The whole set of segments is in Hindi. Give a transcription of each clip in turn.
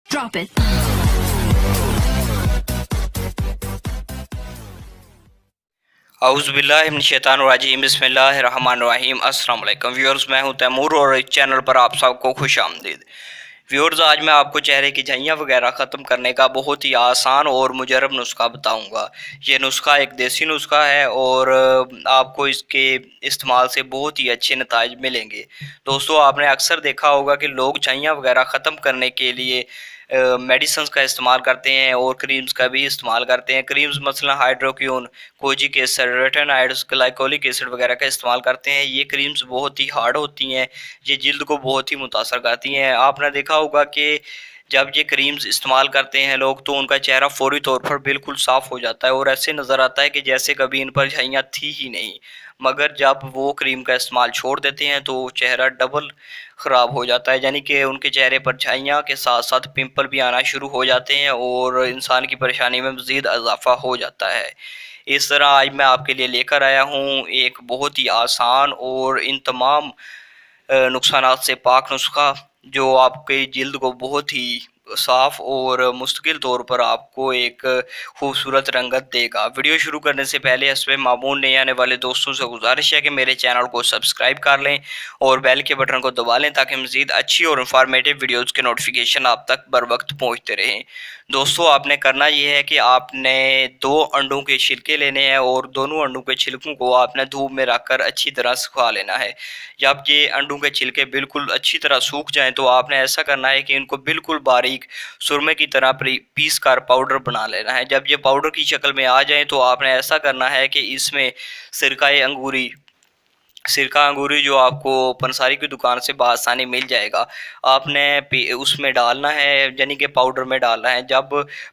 Drop it. औज़ुबिल्लाहिमिनश्शैतानिर्रजीम बिस्मिल्लाहिर्रहमानिर्रहीम। अस्सलाम वालेकुम व्यूअर्स, मैं हूं तैमूर और इस चैनल पर आप सबको खुशामदीद। व्यूअर्स, आज मैं आपको चेहरे की झाइयाँ वगैरह ख़त्म करने का बहुत ही आसान और मुजरब नुस्खा बताऊंगा। ये नुस्खा एक देसी नुस्खा है और आपको इसके इस्तेमाल से बहुत ही अच्छे नताइज मिलेंगे। दोस्तों, आपने अक्सर देखा होगा कि लोग झाइयाँ वगैरह ख़त्म करने के लिए मेडिसिन्स का इस्तेमाल करते हैं और क्रीम्स का भी इस्तेमाल करते हैं। क्रीम्स मसलन hydroquinone, kojic acid, retinoids, glycolic acid वगैरह का इस्तेमाल करते हैं। ये क्रीम्स बहुत ही हार्ड होती हैं, ये जिल्द को बहुत ही मुतासर करती हैं। आपने देखा होगा कि जब ये क्रीम्स इस्तेमाल करते हैं लोग, तो उनका चेहरा फौरी तौर पर बिल्कुल साफ़ हो जाता है और ऐसे नज़र आता है कि जैसे कभी इन पर झाइयाँ थी ही नहीं। मगर जब वो क्रीम का इस्तेमाल छोड़ देते हैं तो चेहरा डबल ख़राब हो जाता है, यानी कि उनके चेहरे पर झाइयाँ के साथ साथ पिंपल भी आना शुरू हो जाते हैं और इंसान की परेशानी में मज़ीद इजाफ़ा हो जाता है। इस तरह आज मैं आपके लिए लेकर आया हूँ एक बहुत ही आसान और इन तमाम नुकसानात से पाक नुस्खा, जो आपके जिल्द को बहुत ही साफ़ और मुस्तकिल तौर पर आपको एक खूबसूरत रंगत देगा। वीडियो शुरू करने से पहले हस्बे मामूल नए आने वाले दोस्तों से गुजारिश है कि मेरे चैनल को सब्सक्राइब कर लें और बेल के बटन को दबा लें ताकि मज़ीद अच्छी और इन्फॉर्मेटिव वीडियोज़ के नोटिफिकेशन आप तक बर वक्त पहुँचते रहें। दोस्तों, आपने करना ये है कि आपने 2 अंडों के छिलके लेने हैं और दोनों अंडों के छिलकों को आपने धूप में रखकर अच्छी तरह सुखा लेना है। जब ये अंडों के छिलके बिल्कुल अच्छी तरह सूख जाएं तो आपने ऐसा करना है कि इनको बिल्कुल बारीक सुरमे की तरह पीस कर पाउडर बना लेना है। जब ये पाउडर की शक्ल में आ जाए तो आपने ऐसा करना है कि इसमें सिरका अंगूरी जो आपको पंसारी की दुकान से बआसानी मिल जाएगा, आपने उसमें डालना है, यानी कि पाउडर में डालना है। जब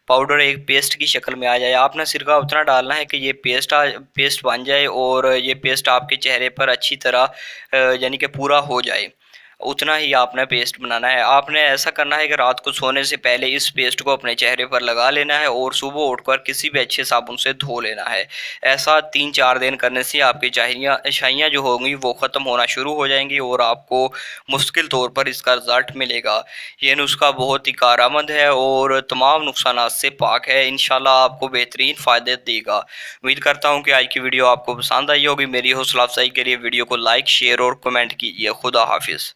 पाउडर एक पेस्ट की शक्ल में आ जाए, आपने सिरका उतना डालना है कि ये पेस्ट बन जाए और ये पेस्ट आपके चेहरे पर अच्छी तरह यानी कि पूरा हो जाए। उतना ही आपने पेस्ट बनाना है। आपने ऐसा करना है कि रात को सोने से पहले इस पेस्ट को अपने चेहरे पर लगा लेना है और सुबह उठकर किसी भी अच्छे साबुन से धो लेना है। ऐसा 3-4 दिन करने से आपकी शाइयाँ जो होंगी वो ख़त्म होना शुरू हो जाएंगी और आपको मुश्किल तौर पर इसका रिज़ल्ट मिलेगा। ये नुस्खा बहुत ही कारआमद है और तमाम नुकसानात से पाक है। इंशाल्लाह आपको बेहतरीन फ़ायदे देगा। उम्मीद करता हूँ कि आज की वीडियो आपको पसंद आई होगी। मेरी हौसला अफजाई के लिए वीडियो को लाइक, शेयर और कमेंट कीजिए। खुदा हाफिज़।